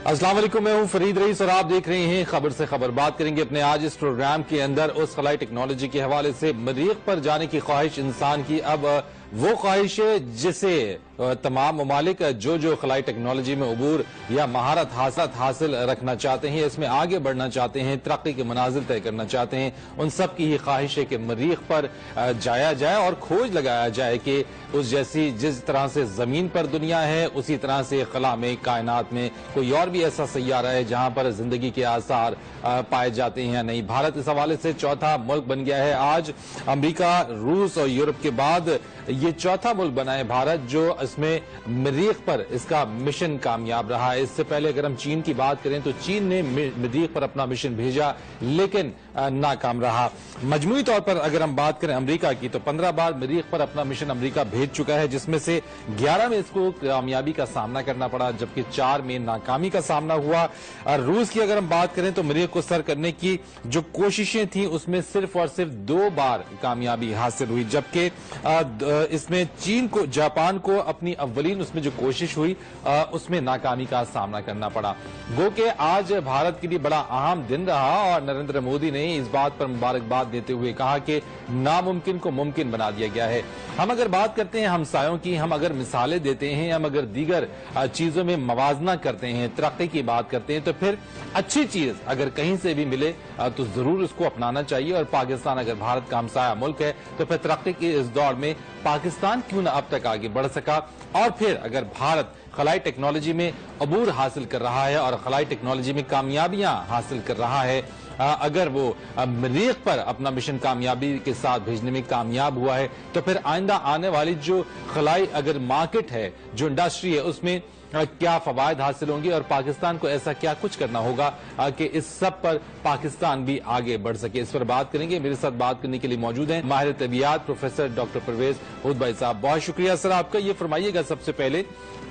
अस्सलाम वालेकुम, मैं हूं फरीद रईस और आप देख रहे हैं खबर से खबर। बात करेंगे अपने आज इस प्रोग्राम के अंदर उस खलाई टेक्नोलॉजी के हवाले से। मरीख पर जाने की ख्वाहिश इंसान की अब वो ख्वाहिश है जिसे तमाम ममालिक जो खलाई टेक्नोलॉजी में अबूर या महारत हासिल रखना चाहते हैं, इसमें आगे बढ़ना चाहते हैं, तरक्की के मनाजिल तय करना चाहते हैं, उन सब की ही ख्वाहिश है कि मरीख पर जाया जाए और खोज लगाया जाए कि उस जैसी जिस तरह से जमीन पर दुनिया है उसी तरह से खला में कायनात में कोई और भी ऐसा सैयारा है जहां पर जिंदगी के आसार पाए जाते हैं या नहीं। भारत इस हवाले से चौथा मुल्क बन गया है आज। अमेरिका, रूस और यूरोप के बाद ये चौथा मुल्क बना है भारत जो इसमें मरीख पर इसका मिशन कामयाब रहा है। इससे पहले अगर हम चीन की बात करें तो चीन ने मरीख पर अपना मिशन भेजा लेकिन नाकाम रहा। मजमूई तौर पर अगर हम बात करें अमेरिका की तो 15 बार मरीख पर अपना मिशन अमेरिका भेज चुका है, जिसमें से 11 में इसको कामयाबी का सामना करना पड़ा जबकि 4 में नाकामी का सामना हुआ। रूस की अगर हम बात करें तो मरीख को सर करने की जो कोशिशें थी उसमें सिर्फ और सिर्फ 2 बार कामयाबी हासिल हुई, जबकि इसमें चीन को, जापान को अपनी अव्वलीन उसमें जो कोशिश हुई उसमें नाकामी का सामना करना पड़ा। गो के आज भारत के लिए बड़ा अहम दिन रहा और नरेंद्र मोदी ने इस बात पर मुबारकबाद देते हुए कहा कि नामुमकिन को मुमकिन बना दिया गया है। हम अगर बात करते हैं हमसायों की, हम अगर मिसालें देते हैं, हम अगर दीगर चीजों में मवाजना करते हैं, तरक्की की बात करते हैं, तो फिर अच्छी चीज अगर कहीं से भी मिले तो जरूर उसको अपनाना चाहिए। और पाकिस्तान अगर भारत का हमसाया मुल्क है तो फिर तरक्की के इस दौर में पाकिस्तान क्यों न अब तक आगे बढ़ सका। और फिर अगर भारत खलाई टेक्नोलॉजी में अबूर हासिल कर रहा है और खलाई टेक्नोलॉजी में कामयाबियां हासिल कर रहा है, अगर वो मरीख पर अपना मिशन कामयाबी के साथ भेजने में कामयाब हुआ है तो फिर आइंदा आने वाली जो खलाई अगर मार्केट है, जो इंडस्ट्री है, उसमें क्या फवायद हासिल होंगे और पाकिस्तान को ऐसा क्या कुछ करना होगा कि इस सब पर पाकिस्तान भी आगे बढ़ सके। इस पर बात करेंगे। मेरे साथ बात करने के लिए मौजूद हैं माहिर तबीयत प्रोफेसर डॉक्टर परवेज हुद भाई साहब। बहुत शुक्रिया सर आपका। ये फरमाइएगा सबसे पहले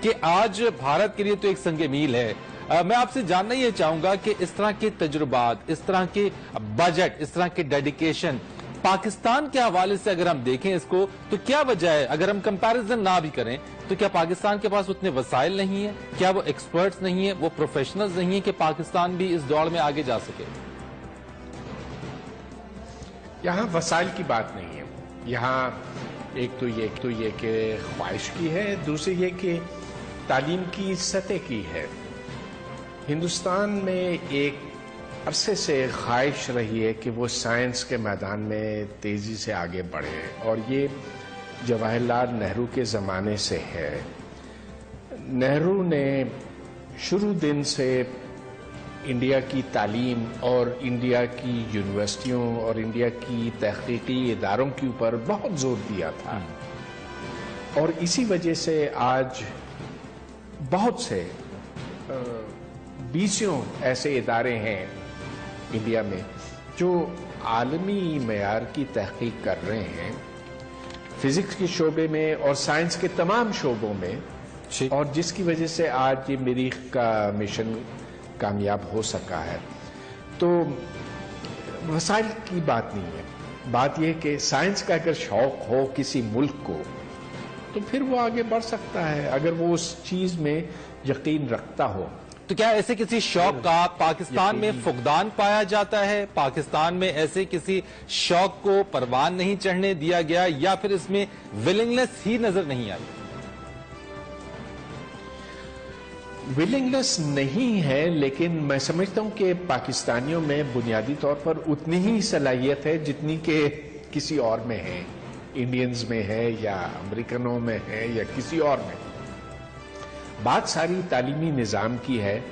कि आज भारत के लिए तो एक संग मील है, मैं आपसे जानना ये चाहूंगा कि इस तरह के तजुर्बात, इस तरह के बजट, इस तरह के डेडिकेशन पाकिस्तान के हवाले से अगर हम देखें इसको तो क्या वजह है? अगर हम कंपैरिजन ना भी करें तो क्या पाकिस्तान के पास उतने वसाइल नहीं है? क्या वो एक्सपर्ट्स नहीं है, वो प्रोफेशनल्स नहीं है कि पाकिस्तान भी इस दौड़ में आगे जा सके? यहाँ वसाइल की बात नहीं है। यहाँ एक तो ये कि ख्वाहिश की है, दूसरी ये कि तालीम की सतह की है। हिंदुस्तान में एक अरसे से ख्वाहिश रही है कि वो साइंस के मैदान में तेजी से आगे बढ़े और ये जवाहरलाल नेहरू के ज़माने से है। नेहरू ने शुरू दिन से इंडिया की तालीम और इंडिया की यूनिवर्सिटियों और इंडिया की तहकीकी इदारों के ऊपर बहुत जोर दिया था और इसी वजह से आज बहुत से 20 ऐसे इदारे हैं इंडिया में जो आलमी मेयार की तहकीक कर रहे हैं फिजिक्स के शोबे में और साइंस के तमाम शोबों में, और जिसकी वजह से आज ये मरीख का मिशन कामयाब हो सका है। तो वसाइल की बात नहीं है, बात यह कि साइंस का अगर शौक हो किसी मुल्क को तो फिर वो आगे बढ़ सकता है अगर वो उस चीज में यकीन रखता हो। तो क्या ऐसे किसी शौक का पाकिस्तान में फुकदान पाया जाता है? पाकिस्तान में ऐसे किसी शौक को परवान नहीं चढ़ने दिया गया या फिर इसमें विलिंगनेस ही नजर नहीं आई? विलिंगनेस नहीं है, लेकिन मैं समझता हूं कि पाकिस्तानियों में बुनियादी तौर पर उतनी ही सलाहियत है जितनी कि किसी और में है, इंडियंस में है या अमेरिकनों में है या किसी और में। बात सारी तालीमी निज़ाम की है।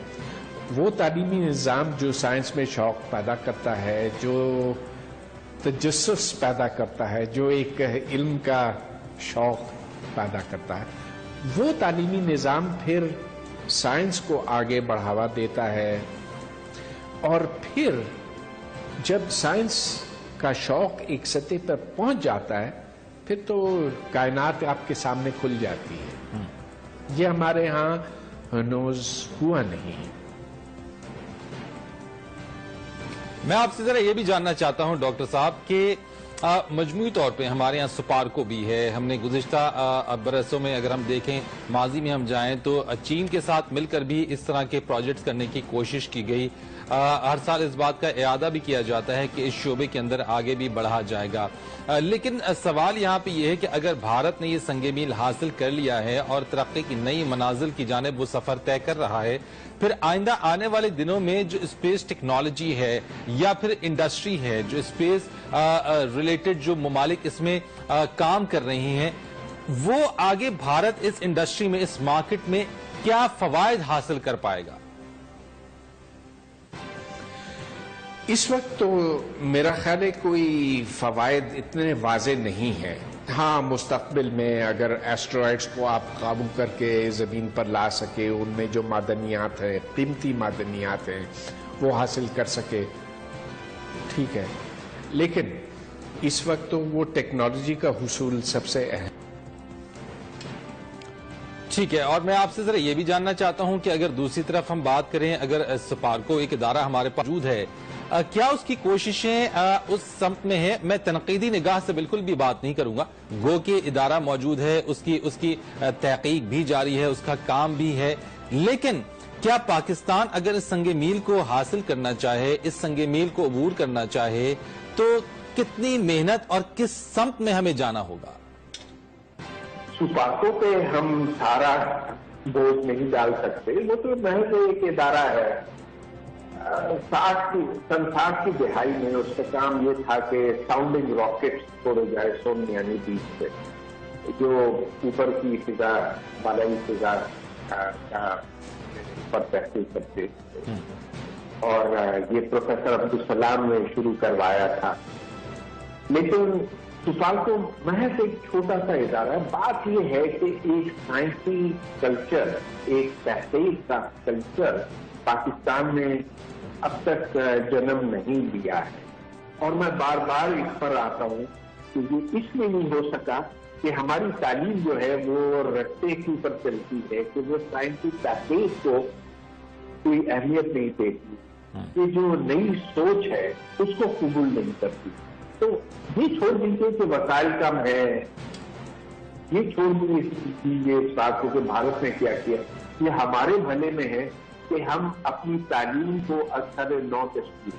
वो तालीमी निज़ाम जो साइंस में शौक पैदा करता है, जो तजस्सुस पैदा करता है, जो एक इल्म का शौक पैदा करता है, वो तालीमी निज़ाम फिर साइंस को आगे बढ़ावा देता है। और फिर जब साइंस का शौक एक सतह पर पहुंच जाता है फिर तो कायनात आपके सामने खुल जाती है। ये हमारे यहां नोज हुआ नहीं। मैं आपसे जरा ये भी जानना चाहता हूं डॉक्टर साहब कि مجموعی طور پہ ہمارے یہاں سپارکو بھی ہے. ہم نے گزشتہ برسوں میں اگر ہم دیکھیں ماضی میں ہم جائیں تو چین کے ساتھ مل کر بھی اس طرح کے پروجیکٹس کرنے کی کوشش کی گئی. ہر سال اس بات کا اعادہ بھی کیا جاتا ہے کہ اس شعبے کے اندر آگے بھی بڑھا جائے گا. لیکن سوال یہاں پہ یہ ہے کہ اگر بھارت نے یہ سنگ میل حاصل کر لیا ہے اور ترقی کی نئی منازل کی جانب وہ سفر طے کر رہا ہے, پھر آئندہ آنے والے دنوں میں جو اسپیس ٹیکنالوجی ہے یا پھر انڈسٹری ہے, جو اسپیس ریلیٹڈ جو ممالک اس میں کام کر رہی ہیں, وہ آگے بھارت اس انڈسٹری میں, اس مارکیٹ میں کیا فوائد حاصل کر پائے گا؟ اس وقت تو میرا خیال ہے کوئی فوائد اتنے واضح نہیں ہیں. ہاں, مستقبل میں اگر ایسٹرائڈز کو آپ قابو کر کے زمین پر لا سکے, ان میں جو معدنیات ہیں, قیمتی معدنیات ہیں, وہ حاصل کر سکے, ٹھیک ہے, لیکن اس وقت تو وہ ٹیکنالوجی کا حصول سب سے اہم. ٹھیک ہے, اور میں آپ سے ذرا یہ بھی جاننا چاہتا ہوں کہ اگر دوسری طرف ہم بات کریں, اگر سپارکو ایک ادارہ ہمارے پاس موجود ہے, کیا اس کی کوششیں اس سمت میں ہیں؟ میں تنقیدی نگاہ سے بالکل بھی بات نہیں کروں گا, گو کہ ادارہ موجود ہے, اس کی تحقیق بھی جاری ہے, اس کا کام بھی ہے, لیکن کیا پاکستان اگر اس سنگ میل کو حاصل کرنا چاہے, اس سنگ میل کو عبور کرنا چاہے, تو کتنی محنت اور کس سمت میں ہمیں جانا ہوگا؟ سپارکو پہ ہم سارا بوجھ نہیں ڈال سکتے. وہ تو محض ایک ادارہ ہے. سن 60 کی دہائی میں اس کا کام یہ تھا کہ ساؤنڈنگ راکٹس چھوڑے جائے سومیانی بیچ سے, جو اوپر کی فضا, بالائی فضا پر تحقیق کرتے تھے, اور یہ پروفیسر عبدالسلام نے شروع کروایا تھا. لیکن سپارکو محض ایک چھوٹا سا ادارہ ہے. بات یہ ہے کہ ایک سائنسی کلچر, ایک تحقیق کا کلچر پاکستان میں اب تک جنم نہیں لیا ہے, اور میں بار بار اس پر آتا ہوں کہ یہ اس لیے نہیں ہو سکا کہ ہماری تعلیم جو ہے وہ رستے کے اوپر چلتی ہے, کہ وہ سائنسی تحقیق کو کوئی اہمیت نہیں دیتی, کہ جو نئی سوچ ہے اس کو قبول نہیں کرتی. تو یہ چھوڑ دیجیے کہ وسائل کم ہے, یہ چھوڑ دیجیے اس بات کو کہ بھارت نے کیا کیا. یہ ہمارے بھلے میں ہے کہ ہم اپنی تعلیم کو اثر نو تشکیل.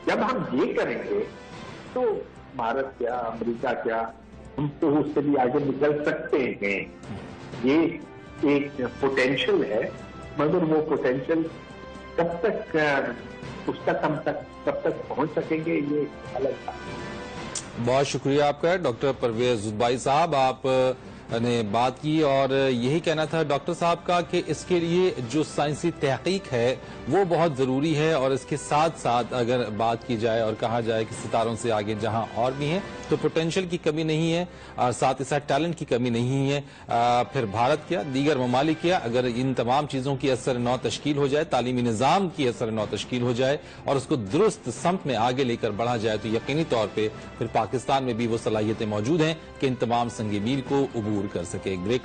جب ہم یہ کریں گے تو بھارت کیا, امریکہ کیا, ہم تو اس سے بھی آگے نکل سکتے ہیں. یہ ایک پوٹینشل ہے, مگر وہ پوٹینشل کب تک, اس تک ہم کب تک پہنچ سکیں گے, یہ الگ بات ہے. بہت شکریہ آپ کا ڈاکٹر پرویز زدبائی صاحب, آپ نے بات کی, اور یہی کہنا تھا ڈاکٹر صاحب کا کہ اس کے لیے جو سائنسی تحقیق ہے وہ بہت ضروری ہے, اور اس کے ساتھ ساتھ اگر بات کی جائے اور کہا جائے کہ ستاروں سے آگے جہاں اور بھی ہیں تو پوٹینشل کی کمی نہیں ہے, اور ساتھ ہی ساتھ ٹیلنٹ کی کمی نہیں ہے. پھر بھارت کیا, دیگر ممالک کیا, اگر ان تمام چیزوں کی اثر نو تشکیل ہو جائے, تعلیمی نظام کی اثر نو تشکیل ہو جائے اور اس کو درست سمت میں آگے لے کر بڑھا جائے, تو یقینی طور پہ پھر پاکستان میں بھی وہ صلاحیتیں موجود ہیں کہ ان تمام سنگ میل کو عبور کر سکے. ایک بریک